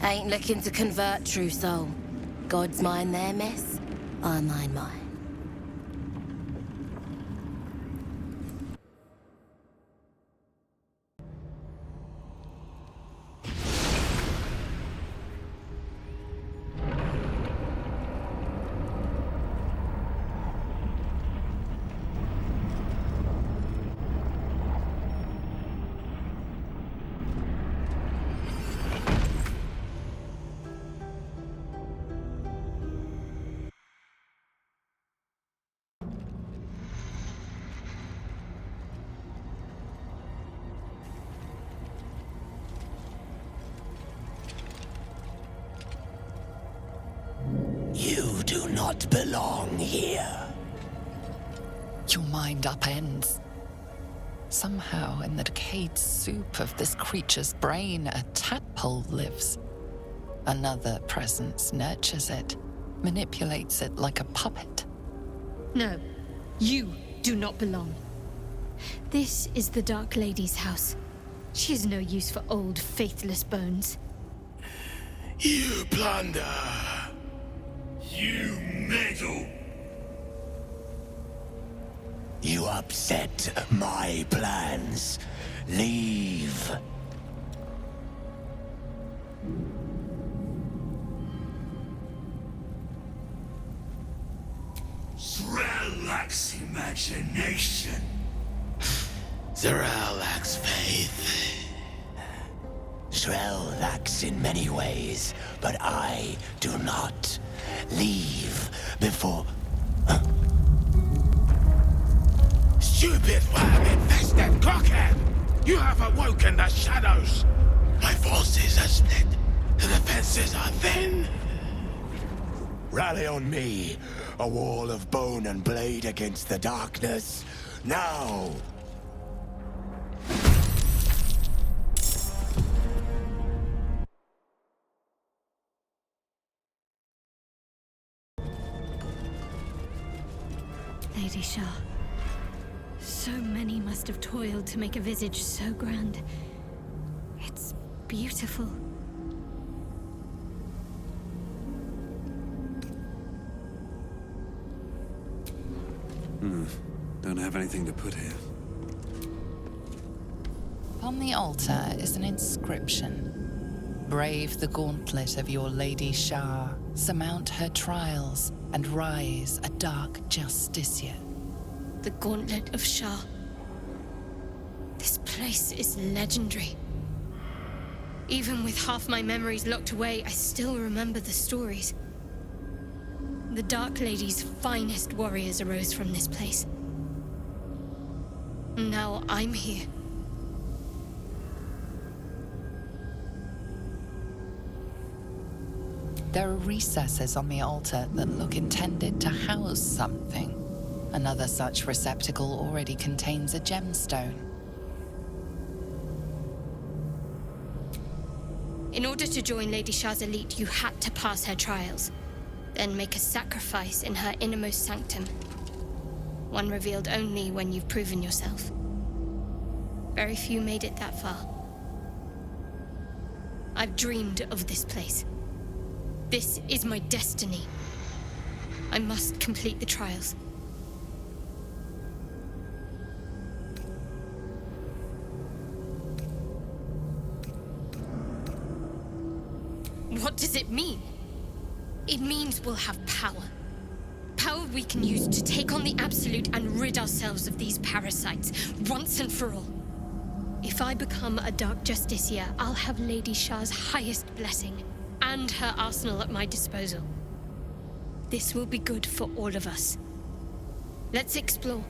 Ain't looking to convert, true soul. Gods mind their mess, I mind mine. You do not belong here. Your mind upends. Somehow, in the decayed soup of this creature's brain, a tadpole lives. Another presence nurtures it, manipulates it like a puppet. No, you do not belong. This is the Dark Lady's house. She is no use for old, faithless bones. You plunder. You meddle! You upset my plans. Leave. Thrall lacks imagination. Thrall lacks faith. Thrall lacks in many ways, but I do not. Leave before... Stupid worm-infested cockhead! You have awoken the shadows! My forces are split. The defenses are thin. Rally on me. A wall of bone and blade against the darkness. Now! Lady Shah. So many must have toiled to make a visage so grand. It's beautiful. Don't have anything to put here. On the altar is an inscription. Brave the gauntlet of your Lady Shah, surmount her trials, and rise a dark justiciar. The Gauntlet of Shah. This place is legendary. Even with half my memories locked away, I still remember the stories. The Dark Lady's finest warriors arose from this place. Now I'm here. There are recesses on the altar that look intended to house something. Another such receptacle already contains a gemstone. In order to join Lady Shah's elite, you had to pass her trials, then make a sacrifice in her innermost sanctum. One revealed only when you've proven yourself. Very few made it that far. I've dreamed of this place. This is my destiny. I must complete the trials. What does it mean? It means we'll have power. Power we can use to take on the Absolute and rid ourselves of these parasites, once and for all. If I become a Dark Justiciar, I'll have Lady Shah's highest blessing, and her arsenal at my disposal. This will be good for all of us. Let's explore.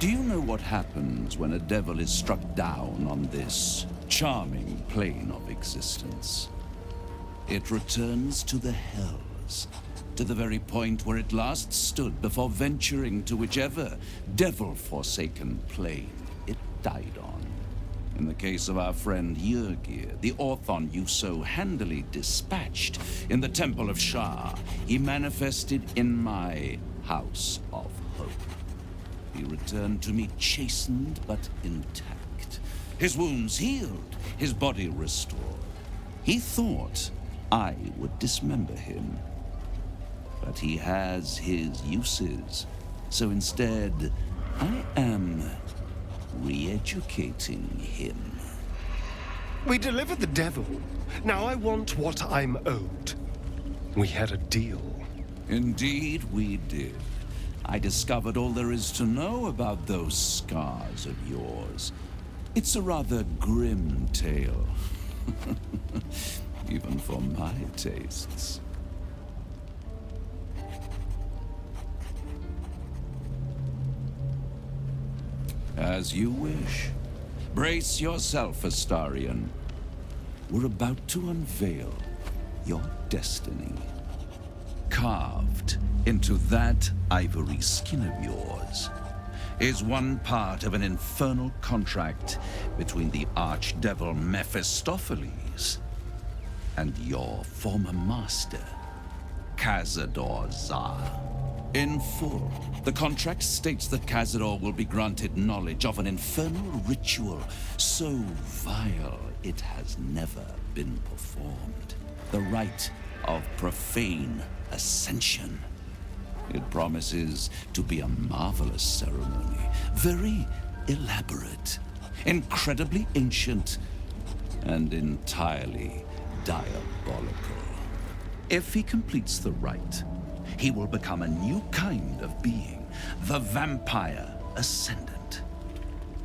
Do you know what happens when a devil is struck down on this charming plane of existence? It returns to the hells, to the very point where it last stood before venturing to whichever devil-forsaken plane it died on. In the case of our friend Yrgir, the Orthon you so handily dispatched in the Temple of Shah, he manifested in my House of Hope. he returned to me chastened but intact. His wounds healed, his body restored. He thought I would dismember him. But he has his uses. So instead, I am re-educating him. We delivered the devil. Now I want what I'm owed. We had a deal. Indeed, we did. I discovered all there is to know about those scars of yours. It's a rather grim tale. Even for my tastes. As you wish. Brace yourself, Astarion. We're about to unveil your destiny. Carved into that ivory skin of yours is one part of an infernal contract between the archdevil Mephistopheles and your former master, Cazador Zar. In full, the contract states that Cazador will be granted knowledge of an infernal ritual so vile it has never been performed. The rite of profane ascension. It promises to be a marvelous ceremony, very elaborate, incredibly ancient, and entirely diabolical. If he completes the rite, he will become a new kind of being, the Vampire Ascendant.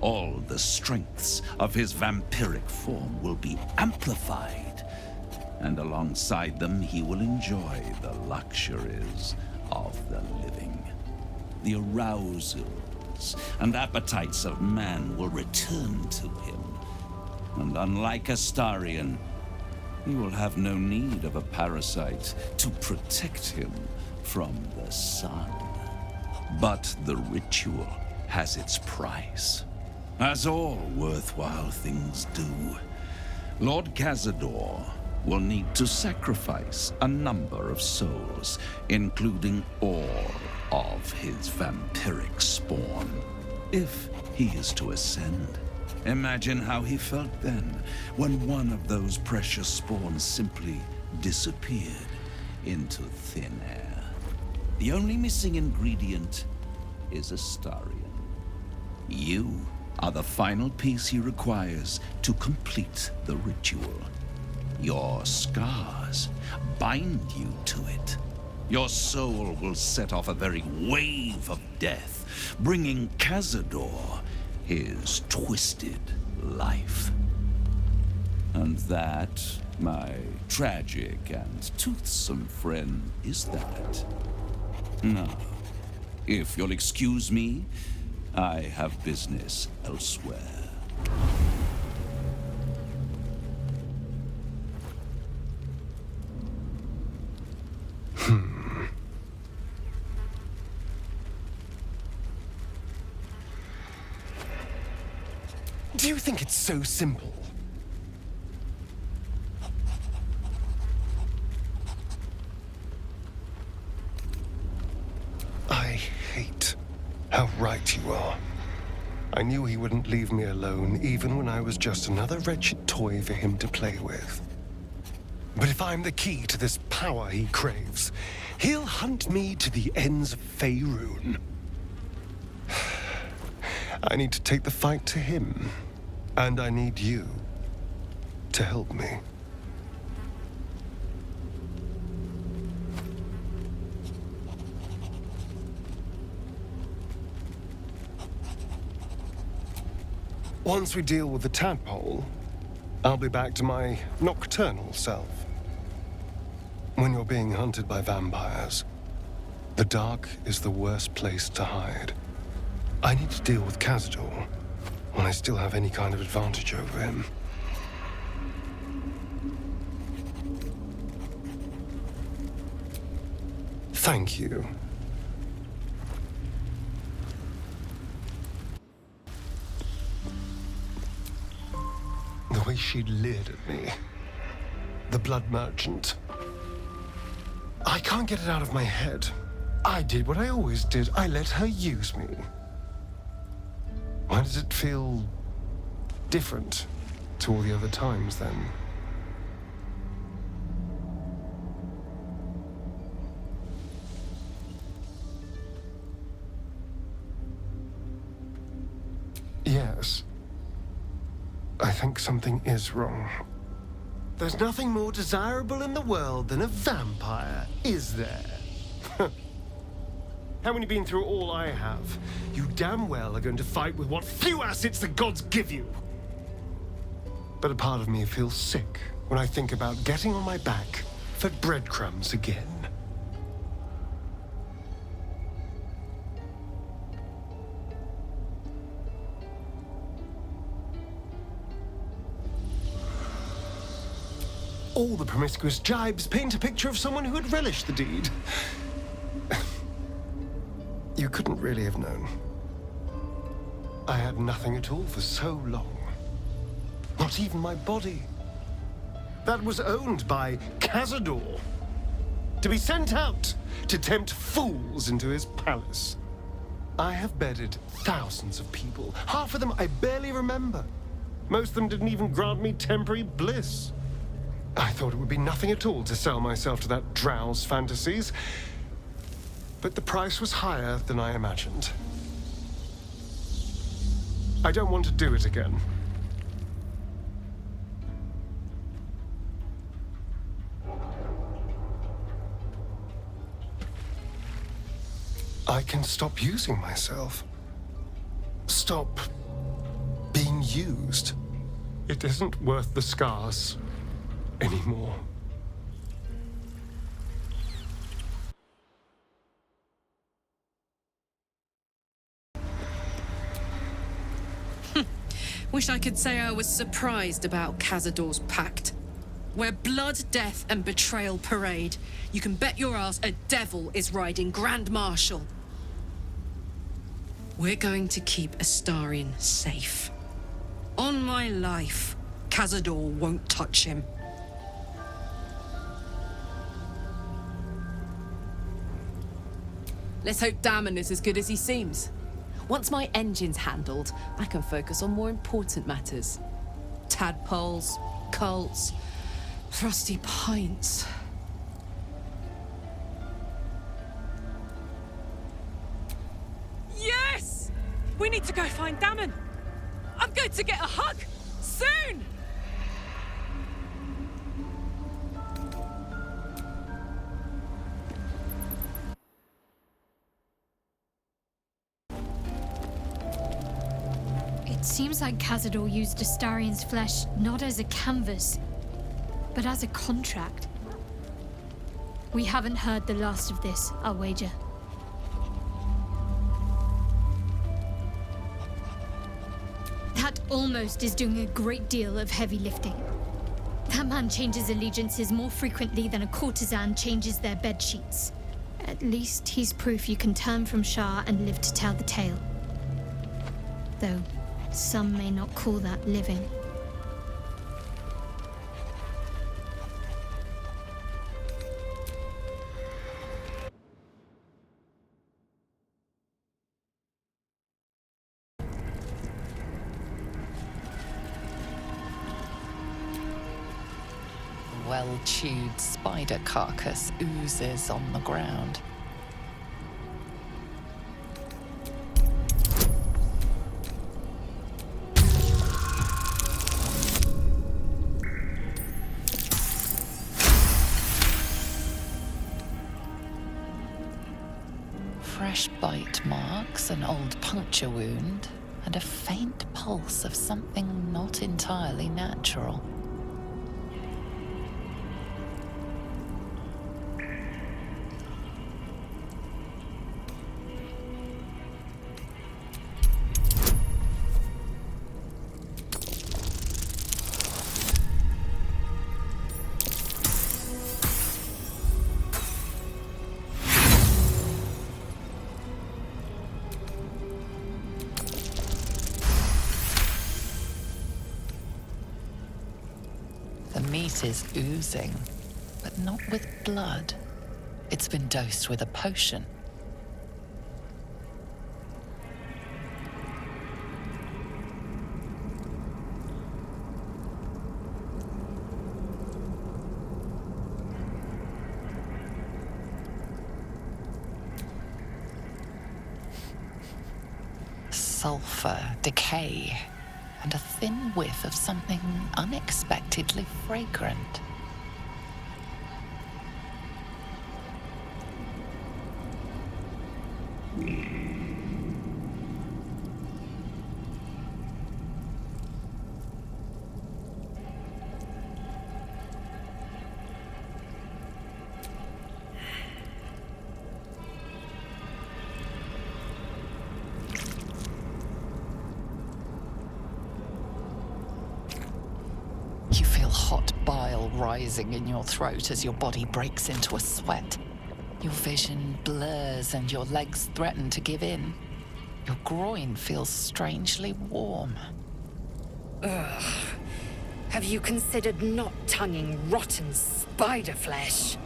All the strengths of his vampiric form will be amplified, and alongside them he will enjoy the luxuries of the living. The arousals and appetites of man will return to him, and unlike Astarion, he will have no need of a parasite to protect him from the sun. But the ritual has its price, as all worthwhile things do. Lord Cazador will need to sacrifice a number of souls, including all of his vampiric spawn, if he is to ascend. Imagine how he felt then, when one of those precious spawns simply disappeared into thin air. The only missing ingredient is Astarion. You are the final piece he requires to complete the ritual. Your scars bind you to it. Your soul will set off a very wave of death, bringing Cazador his twisted life. And that, my tragic and toothsome friend, is that. Now, if you'll excuse me, I have business elsewhere. Do you think it's so simple? I hate how right you are. I knew he wouldn't leave me alone, even when I was just another wretched toy for him to play with. But if I'm the key to this power he craves, he'll hunt me to the ends of Faerun. I need to take the fight to him, and I need you to help me. Once we deal with the tadpole, I'll be back to my nocturnal self. When you're being hunted by vampires, the dark is the worst place to hide. I need to deal with Cazador when I still have any kind of advantage over him. Thank you. The way she leered at me. The blood merchant. I can't get it out of my head. I did what I always did. I let her use me. Why does it feel different to all the other times, then? Yes. I think something is wrong. There's nothing more desirable in the world than a vampire, is there? Having been through all I have, you damn well are going to fight with what few assets the gods give you. But a part of me feels sick when I think about getting on my back for breadcrumbs again. All the promiscuous jibes paint a picture of someone who had relished the deed. You couldn't really have known. I had nothing at all for so long. Not even my body. That was owned by Cazador. To be sent out to tempt fools into his palace. I have bedded thousands of people. Half of them I barely remember. Most of them didn't even grant me temporary bliss. I thought it would be nothing at all to sell myself to that drow's fantasies. But the price was higher than I imagined. I don't want to do it again. I can stop using myself. Stop being used. It isn't worth the scars anymore. Wish I could say I was surprised about Cazador's pact. Where blood, death, and betrayal parade, you can bet your ass a devil is riding Grand Marshal. We're going to keep Astarion safe. On my life, Cazador won't touch him. Let's hope Damon is as good as he seems. Once my engine's handled, I can focus on more important matters. Tadpoles, cults, frosty pints. Yes! We need to go find Damon. I'm going to get a hug soon! It seems like Cazador used Astarion's flesh not as a canvas, but as a contract. We haven't heard the last of this, I'll wager. That almost is doing a great deal of heavy lifting. That man changes allegiances more frequently than a courtesan changes their bed sheets. At least he's proof you can turn from Shah and live to tell the tale. Though some may not call that living. Well-chewed spider carcass oozes on the ground. Fresh bite marks, an old puncture wound, and a faint pulse of something not entirely natural. The meat is oozing, but not with blood. It's been dosed with a potion. sulfur, decay, and a thin whiff of something unexpectedly fragrant. You feel hot bile rising in your throat as your body breaks into a sweat. Your vision blurs and your legs threaten to give in. Your groin feels strangely warm. Ugh. Have you considered not tonguing rotten spider flesh?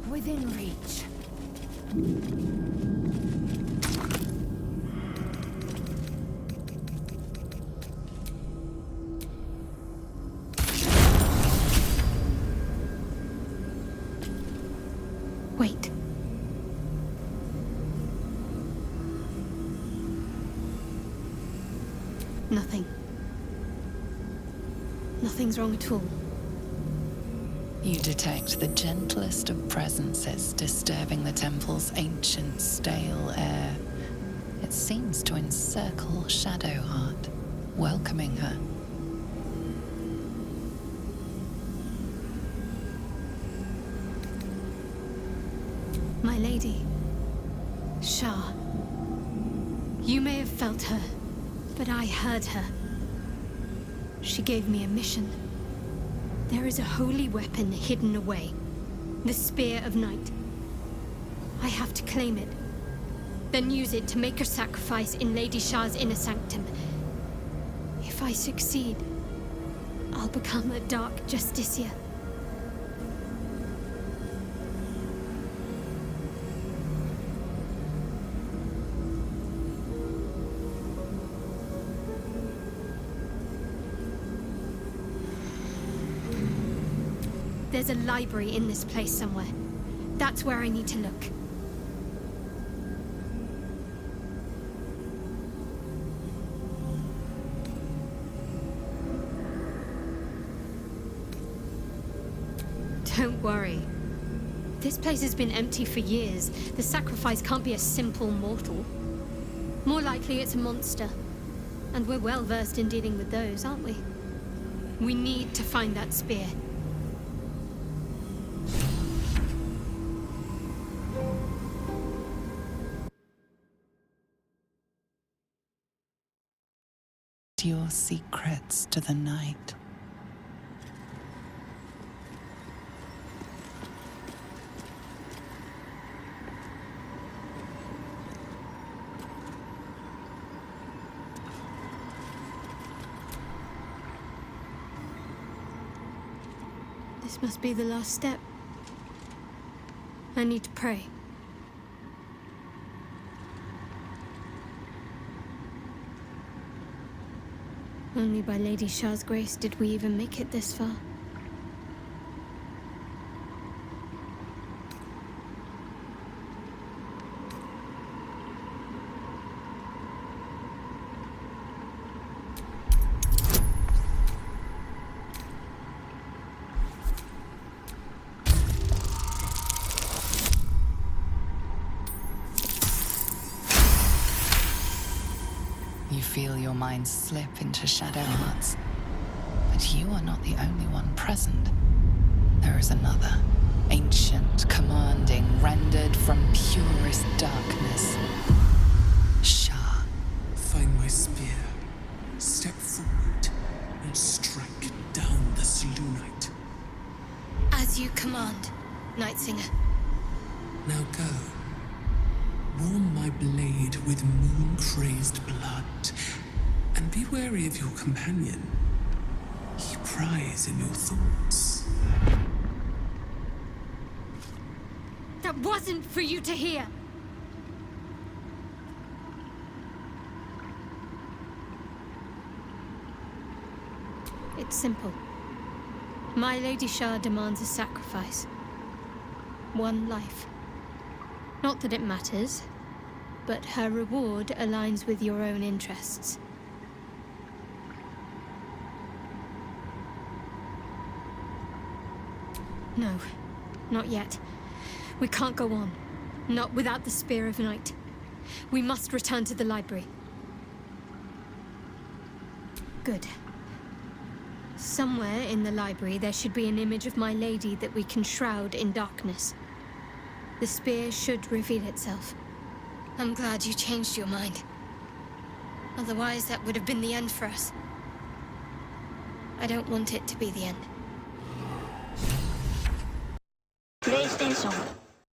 Within reach. Wait. Nothing. Nothing's wrong at all. You detect the gentlest of presences disturbing the temple's ancient, stale air. It seems to encircle Shadowheart, welcoming her. My lady, Shah. You may have felt her, but I heard her. She gave me a mission. There is a holy weapon hidden away. The Spear of Night. I have to claim it. Then use it to make a sacrifice in Lady Shah's inner sanctum. If I succeed, I'll become a Dark Justicia. There's a library in this place somewhere. That's where I need to look. Don't worry. This place has been empty for years. The sacrifice can't be a simple mortal. More likely it's a monster. And we're well versed in dealing with those, aren't we? We need to find that spear. Your secrets to the night. This must be the last step. I need to pray. Only by Lady Shah's grace did we even make it this far. You feel your mind slip into Shadowheart's. But you are not the only one present. There is another. Ancient, commanding, rendered from purest darkness. Shah. Find my spear. Step forward and strike down the Selûnite. As you command, Nightsinger. Now go. Warm my blade with moon-crazed blood, and be wary of your companion. He pries in your thoughts. That wasn't for you to hear! It's simple. My Lady Shah demands a sacrifice. One life. Not that it matters, but her reward aligns with your own interests. No, not yet. We can't go on. Not without the Spear of Night. We must return to the library. Good. Somewhere in the library there should be an image of my lady that we can shroud in darkness. The spear should reveal itself. I'm glad you changed your mind. Otherwise, that would have been the end for us. I don't want it to be the end. PlayStation